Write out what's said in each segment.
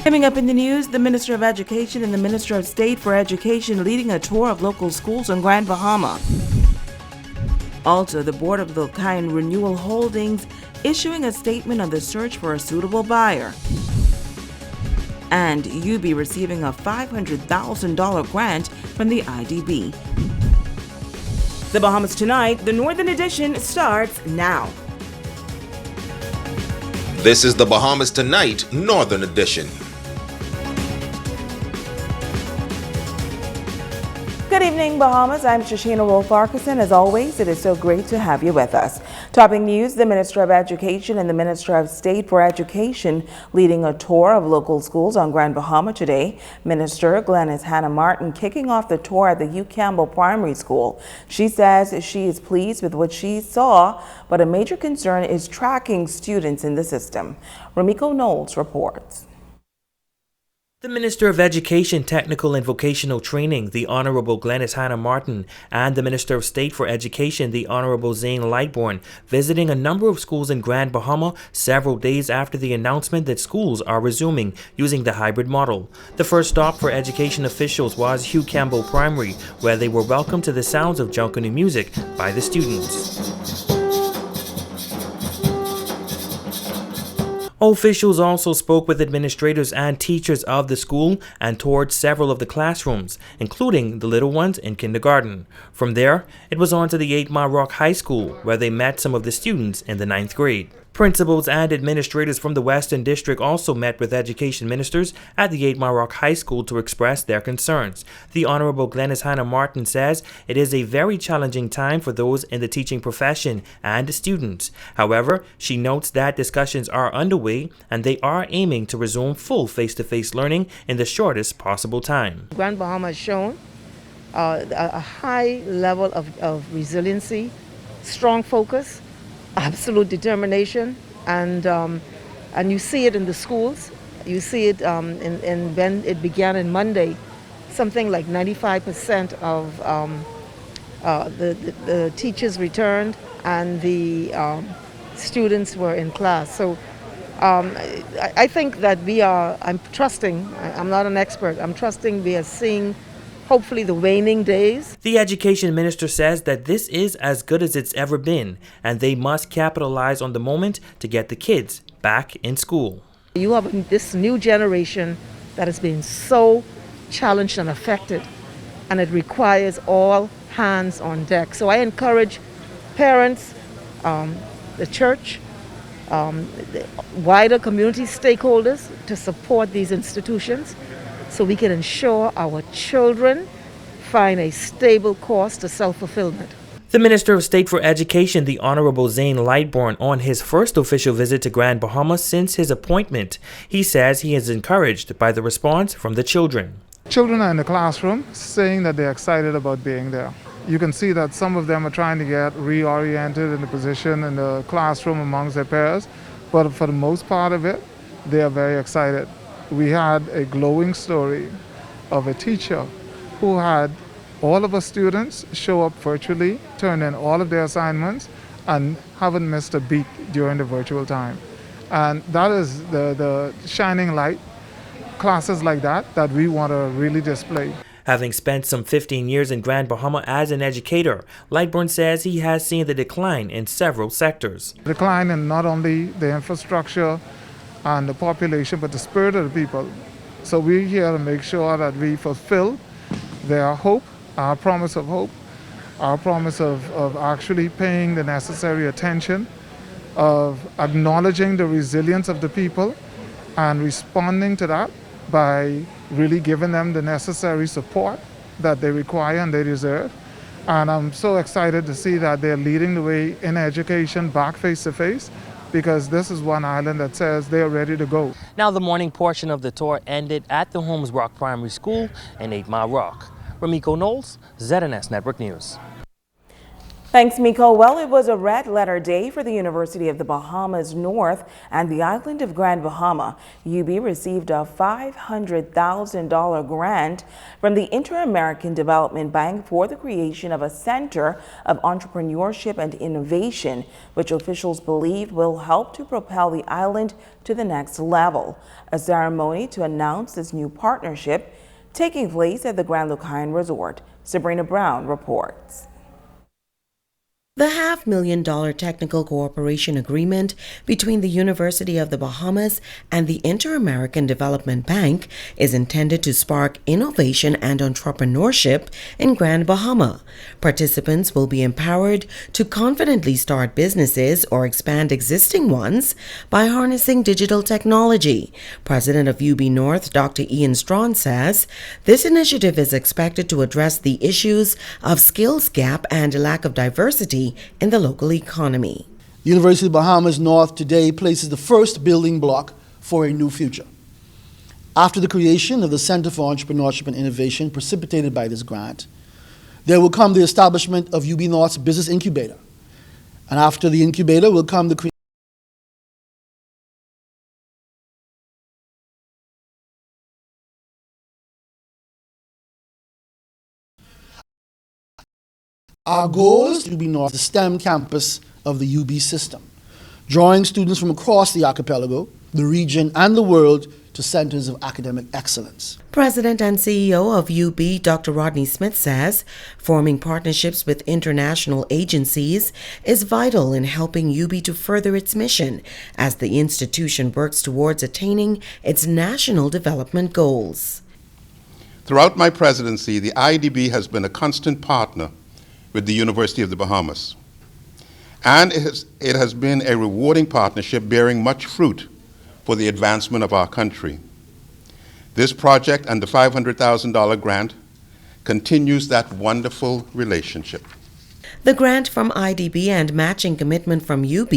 Coming up in the news, the Minister of Education and the Minister of State for Education leading a tour of local schools in Grand Bahama. Also, the Board of the Kind Renewal Holdings issuing a statement on the search for a suitable buyer. And you be receiving a $500,000 grant from the IDB. The Bahamas Tonight, the Northern Edition, starts now. This is the Bahamas Tonight, Northern Edition. Good evening, Bahamas. I'm Shoshana Wolf-Arkeson. As always, it is so great to have you with us. Topping news, the Minister of Education and the Minister of State for Education leading a tour of local schools on Grand Bahama today. Minister Glenys Hannah Martin kicking off the tour at the Hugh Campbell Primary School. She says she is pleased with what she saw, but a major concern is tracking students in the system. Ramiko Knowles reports. The Minister of Education, Technical and Vocational Training, the Honorable Glenys Hannah Martin, and the Minister of State for Education, the Honorable Zane Lightbourne, visiting a number of schools in Grand Bahama several days after the announcement that schools are resuming using the hybrid model. The first stop for education officials was Hugh Campbell Primary, where they were welcomed to the sounds of Junkanoo music by the students. Officials also spoke with administrators and teachers of the school and toured several of the classrooms, including the little ones in kindergarten. From there, it was on to the 8 Mile Rock High School, where they met some of the students in the 9th grade. Principals and administrators from the Western District also met with education ministers at the 8 Mile Rock High School to express their concerns. The Honorable Glenys Hannah Martin says it is a very challenging time for those in the teaching profession and the students. However, she notes that discussions are underway and they are aiming to resume full face-to-face learning in the shortest possible time. Grand Bahama has shown a high level of resiliency, strong focus, absolute determination, and you see it in the schools. You see it in when it began in Monday. Something like 95% of the teachers returned and the students were in class. So I think that I'm trusting, I'm not an expert, I'm trusting we are seeing hopefully the waning days. The education minister says that this is as good as it's ever been, and they must capitalize on the moment to get the kids back in school. You have this new generation that has been so challenged and affected, and it requires all hands on deck. So I encourage parents, the church, the wider community stakeholders to support these institutions, so we can ensure our children find a stable course to self-fulfillment. The Minister of State for Education, the Honorable Zane Lightbourne, on his first official visit to Grand Bahama since his appointment. He says he is encouraged by the response from the children. Children are in the classroom saying that they're excited about being there. You can see that some of them are trying to get reoriented in the position in the classroom amongst their peers, but for the most part of it, they are very excited. We had a glowing story of a teacher who had all of our students show up virtually, turn in all of their assignments, and haven't missed a beat during the virtual time. And that is the shining light, classes like that we want to really display. Having spent some 15 years in Grand Bahama as an educator, Lightbourne says he has seen the decline in several sectors. Decline in not only the infrastructure and the population, but the spirit of the people. So we're here to make sure that we fulfill their hope, our promise of hope, our promise of actually paying the necessary attention, of acknowledging the resilience of the people and responding to that by really giving them the necessary support that they require and they deserve. And I'm so excited to see that they're leading the way in education back face to face, because this is one island that says they're ready to go. Now the morning portion of the tour ended at the Holmes Rock Primary School in 8 Mile Rock. Ramiko Knowles, ZNS Network News. Thanks, Miko. Well, it was a red letter day for the University of the Bahamas North and the island of Grand Bahama. UB received a $500,000 grant from the Inter-American Development Bank for the creation of a center of entrepreneurship and innovation, which officials believe will help to propel the island to the next level. A ceremony to announce this new partnership taking place at the Grand Lucayan Resort. Sabrina Brown reports. The $500,000 technical cooperation agreement between the University of the Bahamas and the Inter-American Development Bank is intended to spark innovation and entrepreneurship in Grand Bahama. Participants will be empowered to confidently start businesses or expand existing ones by harnessing digital technology. President of UB North, Dr. Ian Strawn, says this initiative is expected to address the issues of skills gap and lack of diversity in the local economy. The University of Bahamas North today places the first building block for a new future. After the creation of the Center for Entrepreneurship and Innovation precipitated by this grant, there will come the establishment of UB North's Business Incubator. And after the incubator will come the creation. Our goal is to UB North, the STEM campus of the UB system, drawing students from across the archipelago, the region, and the world to centers of academic excellence. President and CEO of UB, Dr. Rodney Smith, says forming partnerships with international agencies is vital in helping UB to further its mission as the institution works towards attaining its national development goals. Throughout my presidency, the IDB has been a constant partner with the University of the Bahamas. And it has been a rewarding partnership bearing much fruit for the advancement of our country. This project and the $500,000 grant continues that wonderful relationship. The grant from IDB and matching commitment from UB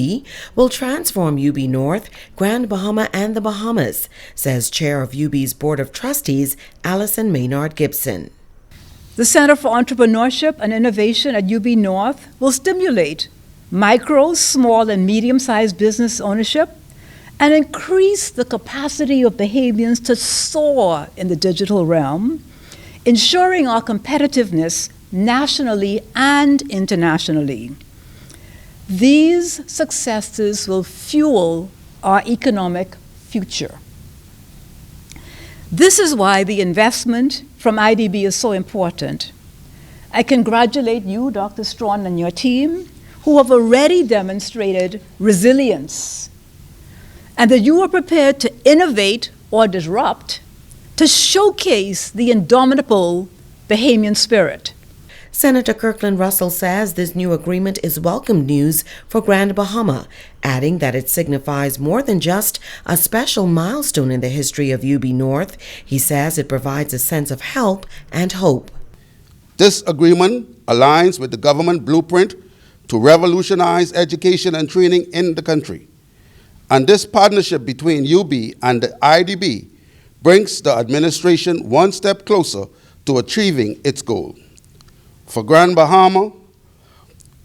will transform UB North, Grand Bahama, and the Bahamas, says Chair of UB's Board of Trustees, Allison Maynard Gibson. The Center for Entrepreneurship and Innovation at UB North will stimulate micro, small, and medium-sized business ownership and increase the capacity of Bahamians to soar in the digital realm, ensuring our competitiveness nationally and internationally. These successes will fuel our economic future. This is why the investment from IDB is so important. I congratulate you, Dr. Strawn, and your team, who have already demonstrated resilience, and that you are prepared to innovate or disrupt to showcase the indomitable Bahamian spirit. Senator Kirkland Russell says this new agreement is welcome news for Grand Bahama, adding that it signifies more than just a special milestone in the history of UB North. He says it provides a sense of help and hope. This agreement aligns with the government blueprint to revolutionize education and training in the country. And this partnership between UB and the IDB brings the administration one step closer to achieving its goal. For Grand Bahama,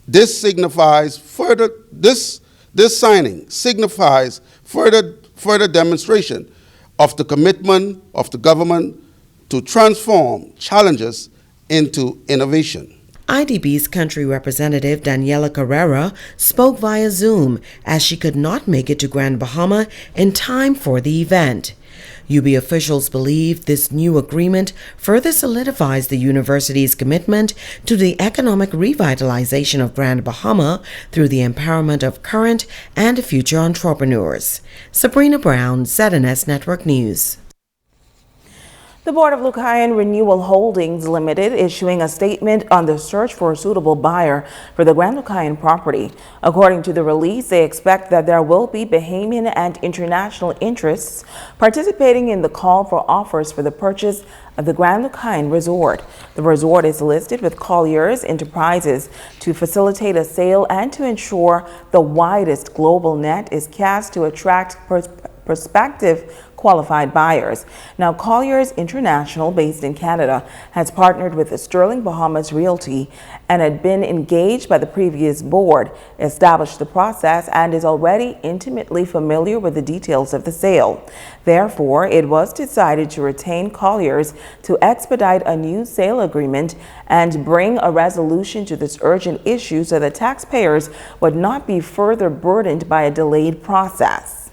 this signifies further demonstration of the commitment of the government to transform challenges into innovation. IDB's country representative Daniela Carrera spoke via Zoom as she could not make it to Grand Bahama in time for the event. UB officials believe this new agreement further solidifies the university's commitment to the economic revitalization of Grand Bahama through the empowerment of current and future entrepreneurs. Sabrina Brown, ZNS Network News. The Board of Lucayan Renewal Holdings Limited issuing a statement on the search for a suitable buyer for the Grand Lucayan property. According to the release, they expect that there will be Bahamian and international interests participating in the call for offers for the purchase of the Grand Lucayan Resort. The resort is listed with Colliers Enterprises to facilitate a sale and to ensure the widest global net is cast to attract prospective qualified buyers. Now, Colliers International, based in Canada, has partnered with the Sterling Bahamas Realty and had been engaged by the previous board, established the process, and is already intimately familiar with the details of the sale. Therefore, it was decided to retain Colliers to expedite a new sale agreement and bring a resolution to this urgent issue so that taxpayers would not be further burdened by a delayed process.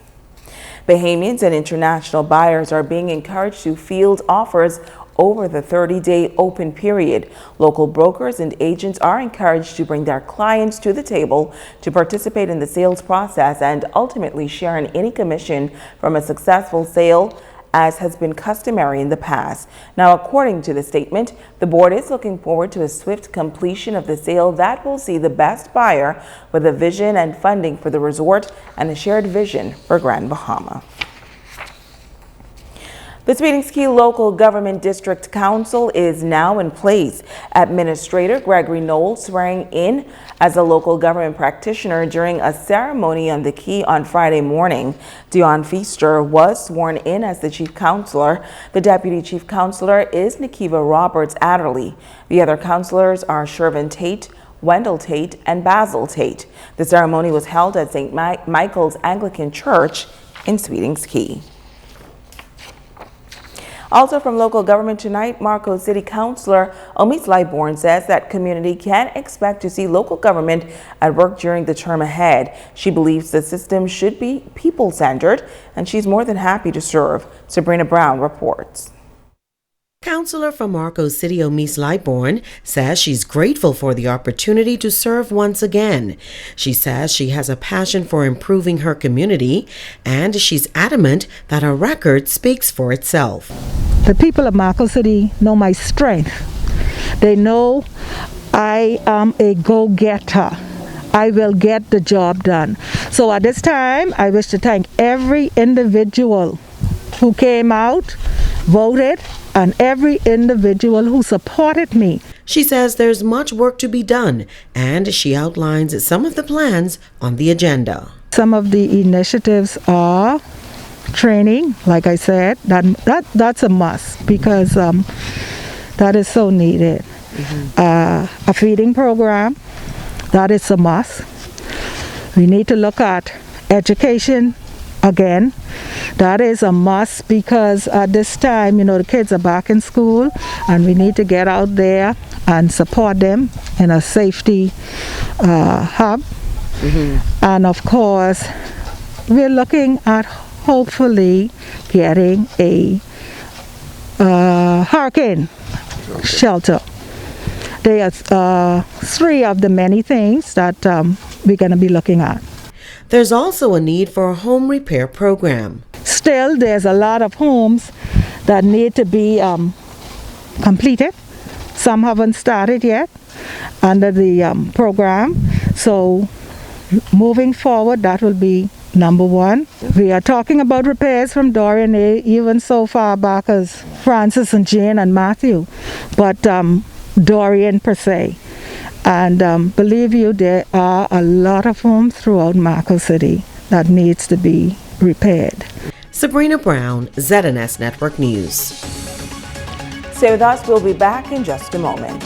Bahamians and international buyers are being encouraged to field offers over the 30-day open period. Local brokers and agents are encouraged to bring their clients to the table to participate in the sales process and ultimately share in any commission from a successful sale, as has been customary in the past. Now, according to the statement, the board is looking forward to a swift completion of the sale that will see the best buyer with a vision and funding for the resort and a shared vision for Grand Bahama. The Swedish Local Government District Council is now in place. Administrator Gregory Knowles swearing in as a local government practitioner during a ceremony on the Key on Friday morning. Dion Feaster was sworn in as the Chief Counselor. The Deputy Chief Counselor is Nikiva Roberts Adderley. The other counselors are Shervin Tate, Wendell Tate, and Basil Tate. The ceremony was held at St. Michael's Anglican Church in Swedish Key. Also from local government tonight, Marco City Councilor Omis Lightborn says that community can expect to see local government at work during the term ahead. She believes the system should be people-centered, and she's more than happy to serve. Sabrina Brown reports. Councillor from Marcos City, Omis Lightborn, says she's grateful for the opportunity to serve once again. She says she has a passion for improving her community, and she's adamant that her record speaks for itself. The people of Marcos City know my strength. They know I am a go-getter. I will get the job done. So at this time, I wish to thank every individual who came out, voted, and every individual who supported me. She says there's much work to be done, and she outlines some of the plans on the agenda. Some of the initiatives are training, like I said, that's a must because that is so needed. A feeding program, that is a must. We need to look at education again. That is a must because at this time, the kids are back in school and we need to get out there and support them in a safety hub. And of course, we're looking at hopefully getting a hurricane shelter. There are three of the many things that we're going to be looking at. There's also a need for a home repair program. Still, there's a lot of homes that need to be completed. Some haven't started yet under the program. So moving forward, that will be number one. We are talking about repairs from Dorian, even so far back as Francis and Jane and Matthew, but Dorian per se. And believe you, there are a lot of homes throughout Marcos City that needs to be repaired. Sabrina Brown, ZNS Network News. Stay with us. We'll be back in just a moment.